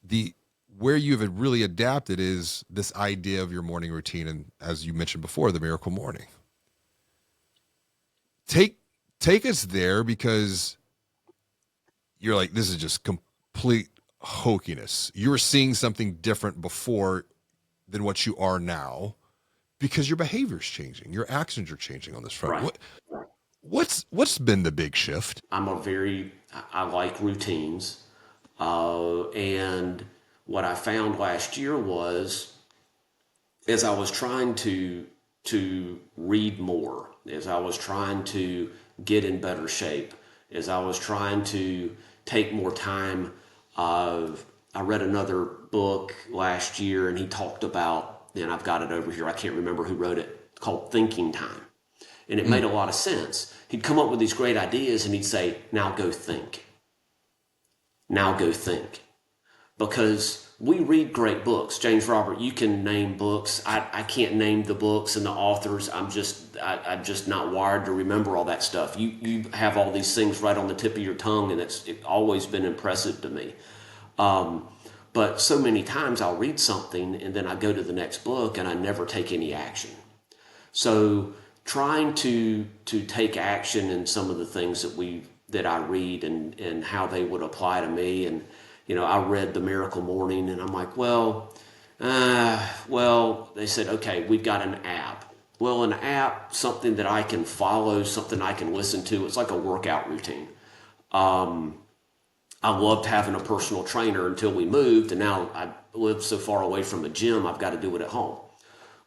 the where you've really adapted is this idea of your morning routine, and as you mentioned before, the miracle morning. Take take us there, because you're like, this is just complete hokiness. You were seeing something different before than what you are now, because your behavior's changing, your actions are changing on this front. Right. What's been the big shift? I like routines. And what I found last year was, as I was trying to read more, as I was trying to get in better shape, as I was trying to take more time. I read another book last year, and he talked about, and I've got it over here. I can't remember who wrote it. Called Thinking Time, and it made Mm. a lot of sense. He'd come up with these great ideas, and he'd say, "Now go think. Now go think." Because we read great books. James Robert, you can name books. I can't name the books and the authors. I'm just not wired to remember all that stuff. You have all these things right on the tip of your tongue, and it's always been impressive to me. But so many times I'll read something and then I go to the next book and I never take any action. So trying to take action in some of the things that I read, and how they would apply to me. And I read The Miracle Morning, and I'm like, well, they said, okay, we've got an app. Well, an app, something that I can follow, something I can listen to. It's like a workout routine. I loved having a personal trainer until we moved, and now I live so far away from a gym, I've got to do it at home.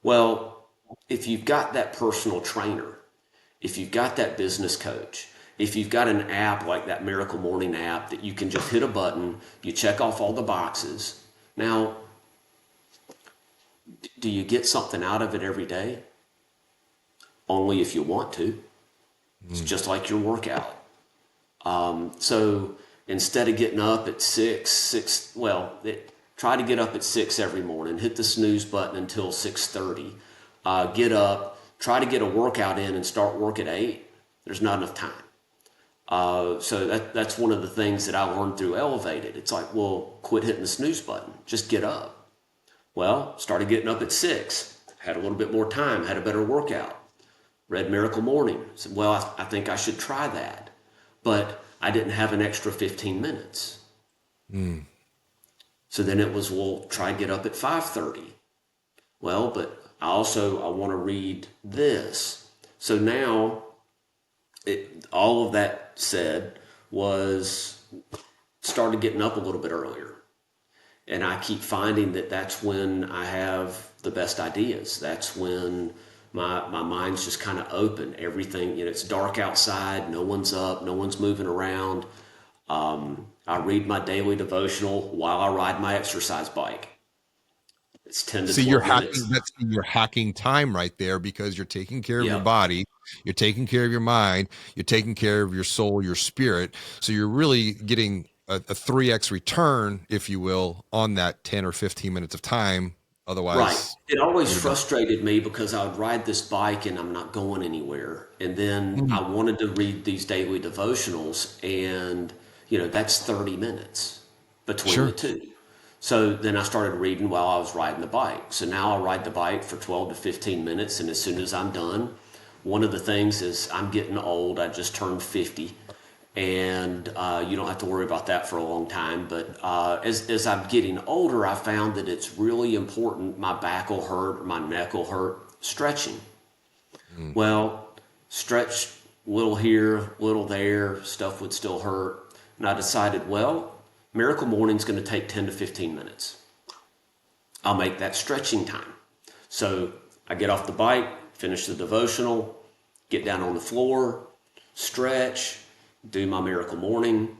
Well, if you've got that personal trainer, if you've got that business coach, if you've got an app like that Miracle Morning app that you can just hit a button, you check off all the boxes. Now, do you get something out of it every day? Only if you want to. It's Mm. just like your workout. So instead of getting up at try to get up at 6 every morning, hit the snooze button until 6:30. Get up, try to get a workout in and start work at 8. There's not enough time. So that's one of the things that I learned through Elevated. It's like, well, quit hitting the snooze button. Just get up. Well, started getting up at 6. Had a little bit more time. Had a better workout. Read Miracle Morning. Said, well, I think I should try that. But I didn't have an extra 15 minutes. Mm. So then it was, well, try to get up at 5:30. Well, but I want to read this. So now, all of that said, was started getting up a little bit earlier. And I keep finding that that's when I have the best ideas. That's when my mind's just kind of open. Everything, it's dark outside, no one's up, no one's moving around. I read my daily devotional while I ride my exercise bike. It's 10 to See, you're 12 hacking. minutes. You're hacking time right there, because you're taking care of your Yep. body, you're taking care of your mind, you're taking care of your soul, your spirit. So you're really getting a 3x return, if you will, on that 10 or 15 minutes of time. Right. Otherwise, It always you'd have been. frustrated me because I would ride this bike and I'm not going anywhere. And then Mm. I wanted to read these daily devotionals, and, that's 30 minutes between the Sure. two. So then I started reading while I was riding the bike. So now I ride the bike for 12 to 15 minutes. And as soon as I'm done, one of the things is I'm getting old. I just turned 50, and you don't have to worry about that for a long time. But as I'm getting older, I found that it's really important. My back will hurt, or my neck will hurt. Stretching. Mm. Well, stretch little here, little there, stuff would still hurt. And I decided, well, Miracle Morning's going to take 10 to 15 minutes. I'll make that stretching time. So I get off the bike, finish the devotional, get down on the floor, stretch, do my Miracle Morning.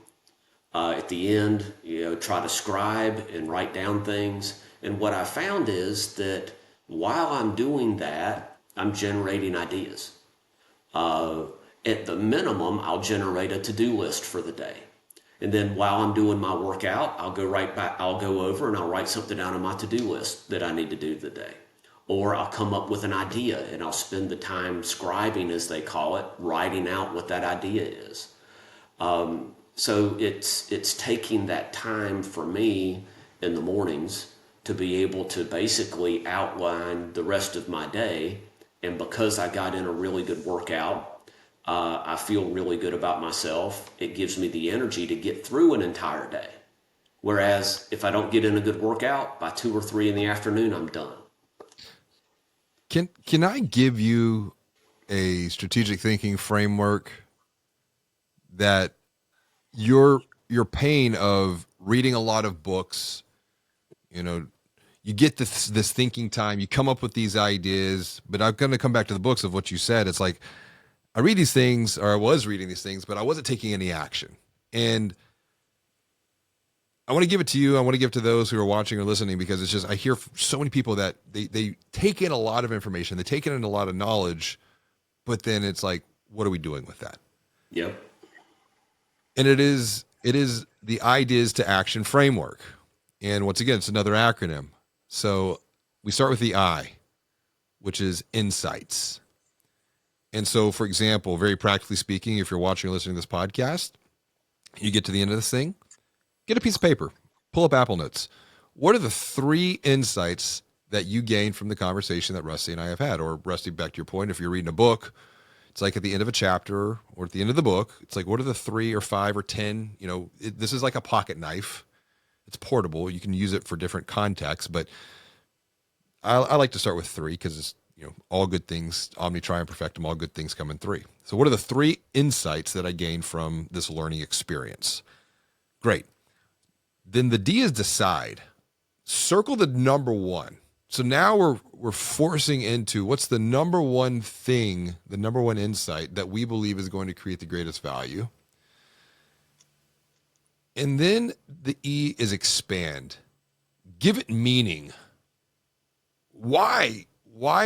At the end, try to scribe and write down things. And what I found is that while I'm doing that, I'm generating ideas. Uh, at the minimum, I'll generate a to-do list for the day. And then while I'm doing my workout, I'll go right back, I'll go over and I'll write something down on my to-do list that I need to do today. Or I'll come up with an idea and I'll spend the time scribing, as they call it, writing out what that idea is. So it's taking that time for me in the mornings to be able to basically outline the rest of my day. And because I got in a really good workout, I feel really good about myself. It gives me the energy to get through an entire day. Whereas if I don't get in a good workout, by 2 or 3 in the afternoon, I'm done. Can I give you a strategic thinking framework that your pain of reading a lot of books, you know, you get this thinking time, you come up with these ideas, but I'm going to come back to the books of what you said. It's like I read these things, or I was reading these things, but I wasn't taking any action. And I want to give it to you. I want to give it to those who are watching or listening, because it's just I hear so many people that they take in a lot of information, they take in a lot of knowledge, but then it's like, what are we doing with that? Yep. And it is the ideas to action framework. And once again, it's another acronym. So we start with the I, which is insights. And so, for example, very practically speaking, if you're watching or listening to this podcast, you get to the end of this thing, get a piece of paper, pull up Apple Notes. What are the 3 insights that you gained from the conversation that Rusty and I have had? Or Rusty, back to your point, if you're reading a book, it's like at the end of a chapter or at the end of the book, it's like, what are the 3 or 5 or 10? This is like a pocket knife. It's portable. You can use it for different contexts, but I like to start with 3 because it's, all good things, omni, try, and perfectum, all good things come in 3. So what are the 3 insights that I gained from this learning experience? Great. Then the D is decide. Circle the number 1. So now we're forcing into what's the number 1 thing, the number 1 insight that we believe is going to create the greatest value. And then the E is expand. Give it meaning. Why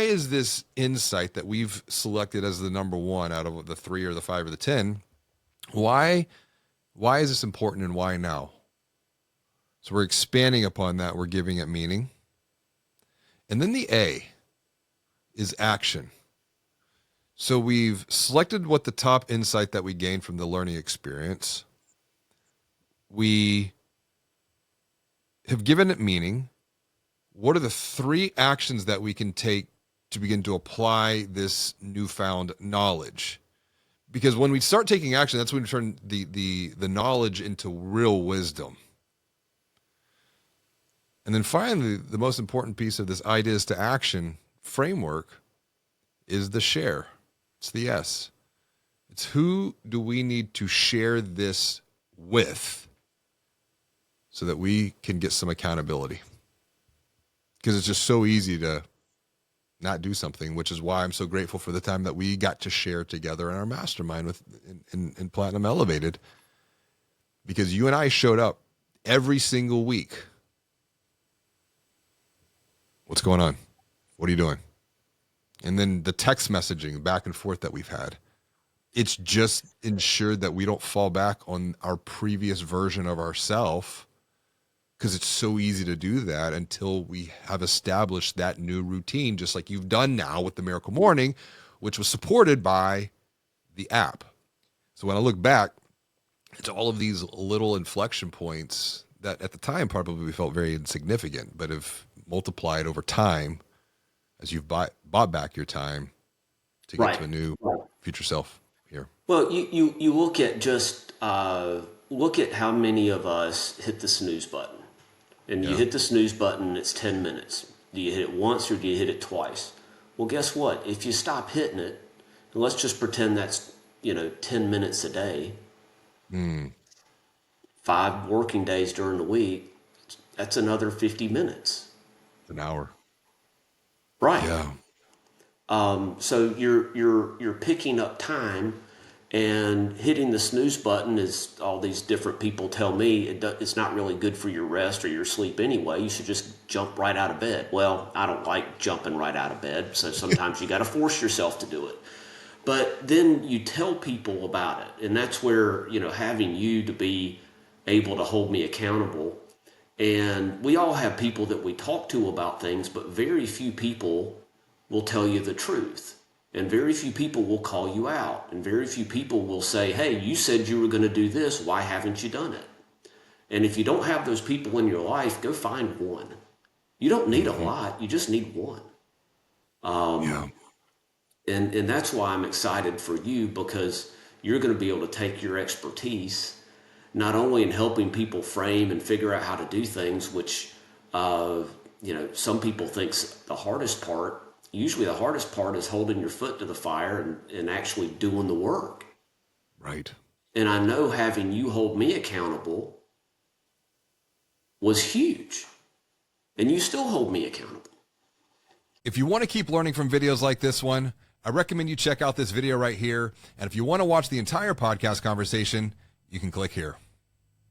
is this insight that we've selected as the number 1 out of the 3 or the 5 or the 10? Why is this important, and why now? So we're expanding upon that. We're giving it meaning. And then the A is action. So we've selected what the top insight that we gained from the learning experience. We have given it meaning. What are the 3 actions that we can take to begin to apply this newfound knowledge? Because when we start taking action, that's when we turn the knowledge into real wisdom. And then finally, the most important piece of this ideas to action framework is the share. It's the S. It's who do we need to share this with so that we can get some accountability? Because it's just so easy to not do something, which is why I'm so grateful for the time that we got to share together in our mastermind in Platinum Elevated. Because you and I showed up every single week. What's going on? What are you doing? And then the text messaging back and forth that we've had. It's just ensured that we don't fall back on our previous version of ourselves, because it's so easy to do that until we have established that new routine, just like you've done now with the Miracle Morning, which was supported by the app. So when I look back, it's all of these little inflection points that at the time probably felt very insignificant, but have multiplied over time as you've bought back your time to get Right. to a new future self here. Well, you look at just look at how many of us hit the snooze button. And you Yeah. hit the snooze button, it's 10 minutes. Do you hit it once or do you hit it twice? Well, guess what? If you stop hitting it, and let's just pretend that's, 10 minutes a day, 5 working days during the week, that's another 50 minutes. An hour. Right. Yeah. So you're picking up time, and hitting the snooze button, is all these different people tell me it's not really good for your rest or your sleep anyway. You should just jump right out of bed. Well, I don't like jumping right out of bed, so sometimes you got to force yourself to do it. But then you tell people about it, and that's where, having you to be able to hold me accountable. And we all have people that we talk to about things, but very few people will tell you the truth. And very few people will call you out. And very few people will say, hey, you said you were going to do this. Why haven't you done it? And if you don't have those people in your life, go find one. You don't need a Mm-hmm. lot. You just need one. Yeah. And that's why I'm excited for you, because you're going to be able to take your expertise not only in helping people frame and figure out how to do things, which some people think's the hardest part. Usually the hardest part is holding your foot to the fire and actually doing the work. Right. And I know having you hold me accountable was huge. And you still hold me accountable. If you want to keep learning from videos like this one, I recommend you check out this video right here. And if you want to watch the entire podcast conversation, you can click here.